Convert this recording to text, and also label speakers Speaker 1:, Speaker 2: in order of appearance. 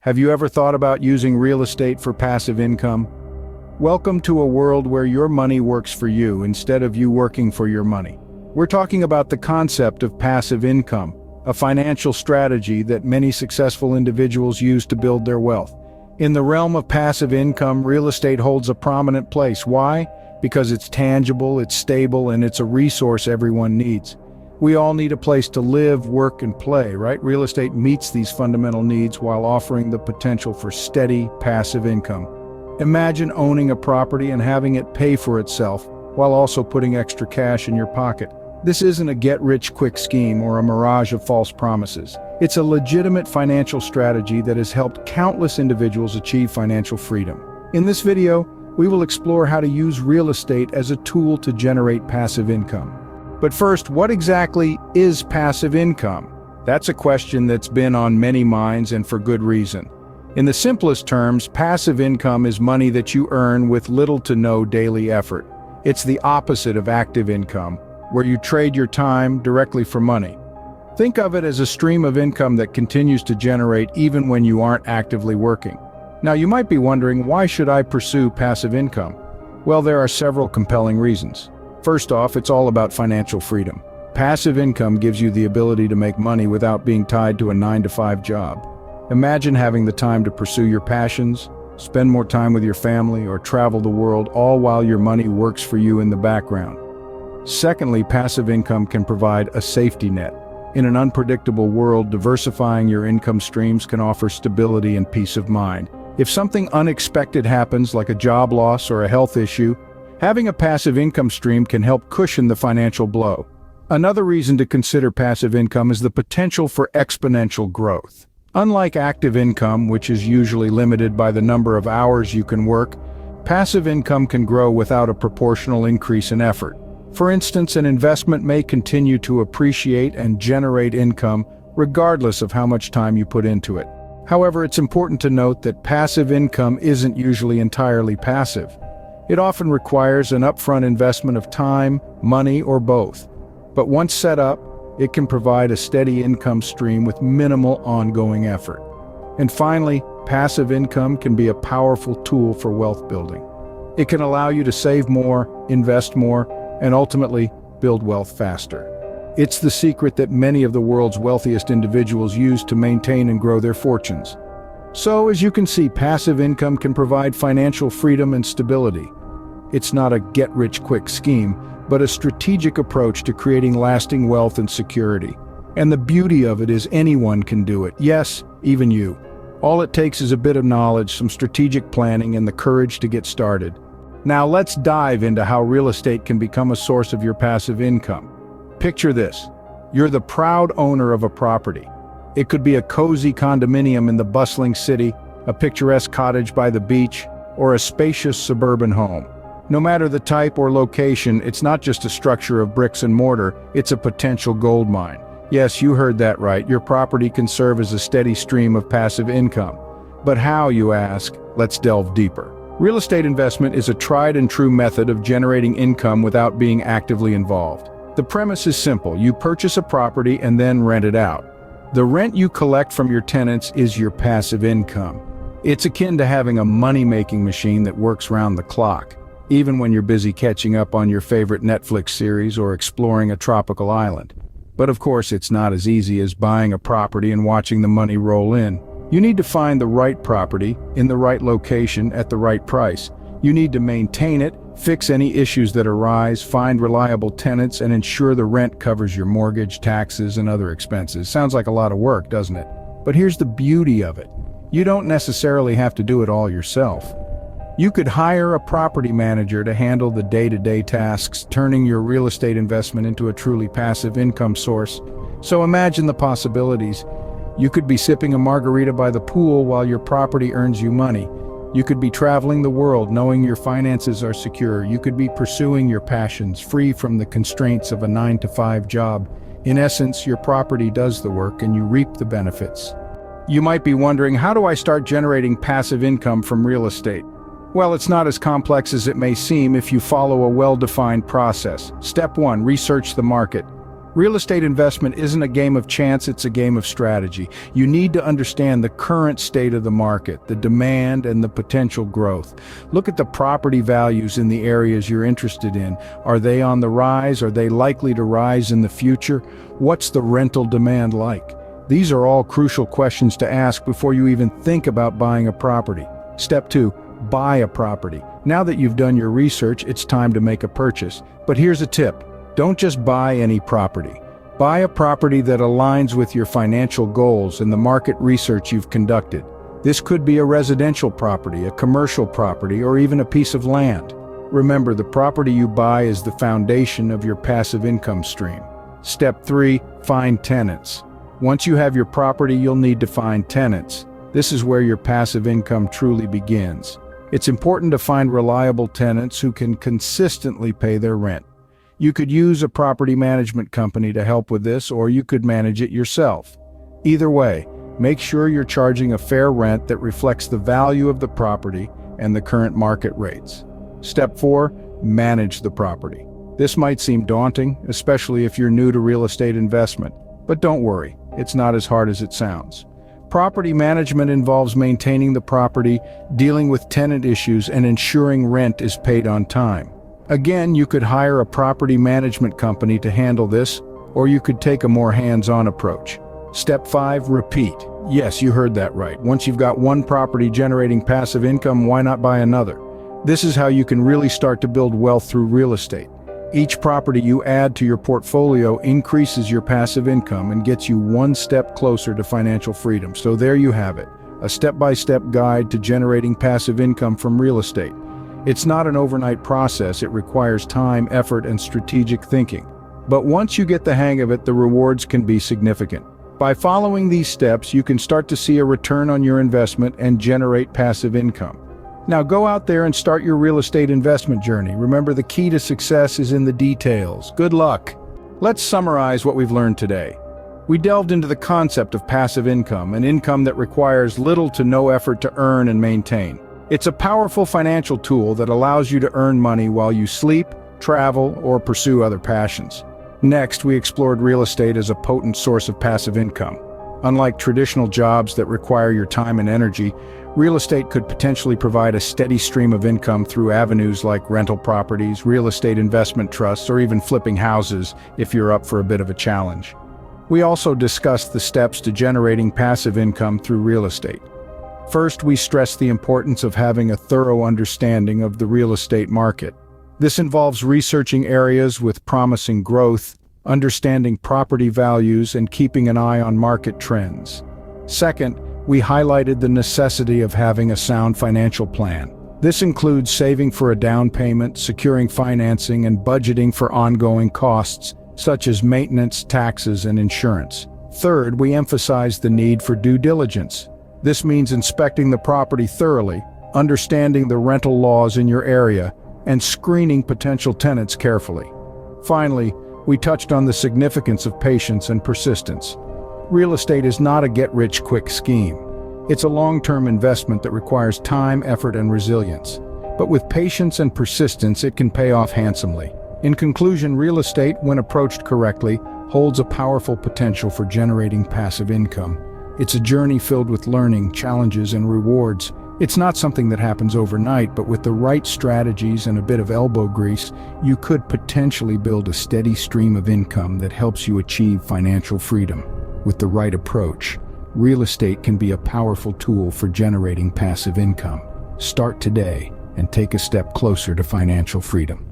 Speaker 1: Have you ever thought about using real estate for passive income? Welcome to a world where your money works for you instead of you working for your money. We're talking about the concept of passive income, a financial strategy that many successful individuals use to build their wealth. In the realm of passive income, real estate holds a prominent place. Why? Because it's tangible, it's stable, and it's a resource everyone needs. We all need a place to live, work, and play, right? Real estate meets these fundamental needs while offering the potential for steady, passive income. Imagine owning a property and having it pay for itself, while also putting extra cash in your pocket. This isn't a get-rich-quick scheme or a mirage of false promises. It's a legitimate financial strategy that has helped countless individuals achieve financial freedom. In this video, we will explore how to use real estate as a tool to generate passive income. But first, what exactly is passive income? That's a question that's been on many minds, and for good reason. In the simplest terms, passive income is money that you earn with little to no daily effort. It's the opposite of active income, where you trade your time directly for money. Think of it as a stream of income that continues to generate even when you aren't actively working. Now, you might be wondering, why should I pursue passive income? Well, there are several compelling reasons. First off, it's all about financial freedom. Passive income gives you the ability to make money without being tied to a 9-to-5 job. Imagine having the time to pursue your passions, spend more time with your family, or travel the world, all while your money works for you in the background. Secondly, passive income can provide a safety net. In an unpredictable world, diversifying your income streams can offer stability and peace of mind. If something unexpected happens, like a job loss or a health issue, having a passive income stream can help cushion the financial blow. Another reason to consider passive income is the potential for exponential growth. Unlike active income, which is usually limited by the number of hours you can work, passive income can grow without a proportional increase in effort. For instance, an investment may continue to appreciate and generate income regardless of how much time you put into it. However, it's important to note that passive income isn't usually entirely passive. It often requires an upfront investment of time, money, or both. But once set up, it can provide a steady income stream with minimal ongoing effort. And finally, passive income can be a powerful tool for wealth building. It can allow you to save more, invest more, and ultimately build wealth faster. It's the secret that many of the world's wealthiest individuals use to maintain and grow their fortunes. So, as you can see, passive income can provide financial freedom and stability. It's not a get-rich-quick scheme, but a strategic approach to creating lasting wealth and security. And the beauty of it is anyone can do it. Yes, even you. All it takes is a bit of knowledge, some strategic planning, and the courage to get started. Now let's dive into how real estate can become a source of your passive income. Picture this. You're the proud owner of a property. It could be a cozy condominium in the bustling city, a picturesque cottage by the beach, or a spacious suburban home. No matter the type or location, it's not just a structure of bricks and mortar, it's a potential gold mine. Yes, you heard that right. Your property can serve as a steady stream of passive income. But how, you ask? Let's delve deeper. Real estate investment is a tried and true method of generating income without being actively involved. The premise is simple. You purchase a property and then rent it out. The rent you collect from your tenants is your passive income. It's akin to having a money-making machine that works round the clock, even when you're busy catching up on your favorite Netflix series or exploring a tropical island. But of course, it's not as easy as buying a property and watching the money roll in. You need to find the right property, in the right location, at the right price. You need to maintain it, fix any issues that arise, find reliable tenants, and ensure the rent covers your mortgage, taxes, and other expenses. Sounds like a lot of work, doesn't it? But here's the beauty of it. You don't necessarily have to do it all yourself. You could hire a property manager to handle the day-to-day tasks, turning your real estate investment into a truly passive income source. So imagine the possibilities. You could be sipping a margarita by the pool while your property earns you money. You could be traveling the world knowing your finances are secure. You could be pursuing your passions, free from the constraints of a 9-to-5 job. In essence, your property does the work and you reap the benefits. You might be wondering, how do I start generating passive income from real estate? Well, it's not as complex as it may seem if you follow a well-defined process. Step 1, research the market. Real estate investment isn't a game of chance, it's a game of strategy. You need to understand the current state of the market, the demand and the potential growth. Look at the property values in the areas you're interested in. Are they on the rise? Are they likely to rise in the future? What's the rental demand like? These are all crucial questions to ask before you even think about buying a property. Step 2, buy a property. Now that you've done your research, it's time to make a purchase. But here's a tip. Don't just buy any property. Buy a property that aligns with your financial goals and the market research you've conducted. This could be a residential property, a commercial property, or even a piece of land. Remember, the property you buy is the foundation of your passive income stream. Step 3, find tenants. Once you have your property, you'll need to find tenants. This is where your passive income truly begins. It's important to find reliable tenants who can consistently pay their rent. You could use a property management company to help with this, or you could manage it yourself. Either way, make sure you're charging a fair rent that reflects the value of the property and the current market rates. Step 4, manage the property. This might seem daunting, especially if you're new to real estate investment, but don't worry, it's not as hard as it sounds. Property management involves maintaining the property, dealing with tenant issues, and ensuring rent is paid on time. Again, you could hire a property management company to handle this, or you could take a more hands-on approach. Step 5, repeat. Yes, you heard that right. Once you've got one property generating passive income, why not buy another? This is how you can really start to build wealth through real estate. Each property you add to your portfolio increases your passive income and gets you one step closer to financial freedom. So there you have it, a step-by-step guide to generating passive income from real estate. It's not an overnight process. It requires time, effort, and strategic thinking. But once you get the hang of it, the rewards can be significant. By following these steps, you can start to see a return on your investment and generate passive income. Now go out there and start your real estate investment journey. Remember, the key to success is in the details. Good luck. Let's summarize what we've learned today. We delved into the concept of passive income, an income that requires little to no effort to earn and maintain. It's a powerful financial tool that allows you to earn money while you sleep, travel, or pursue other passions. Next, we explored real estate as a potent source of passive income. Unlike traditional jobs that require your time and energy, real estate could potentially provide a steady stream of income through avenues like rental properties, real estate investment trusts, or even flipping houses if you're up for a bit of a challenge. We also discussed the steps to generating passive income through real estate. First, we stressed the importance of having a thorough understanding of the real estate market. This involves researching areas with promising growth, understanding property values, and keeping an eye on market trends. Second, we highlighted the necessity of having a sound financial plan. This includes saving for a down payment, securing financing, and budgeting for ongoing costs, such as maintenance, taxes, and insurance. Third, we emphasized the need for due diligence. This means inspecting the property thoroughly, understanding the rental laws in your area, and screening potential tenants carefully. Finally, we touched on the significance of patience and persistence. Real estate is not a get-rich-quick scheme. It's a long-term investment that requires time, effort, and resilience. But with patience and persistence, it can pay off handsomely. In conclusion, real estate, when approached correctly, holds a powerful potential for generating passive income. It's a journey filled with learning, challenges, and rewards. It's not something that happens overnight, but with the right strategies and a bit of elbow grease, you could potentially build a steady stream of income that helps you achieve financial freedom. With the right approach, real estate can be a powerful tool for generating passive income. Start today and take a step closer to financial freedom.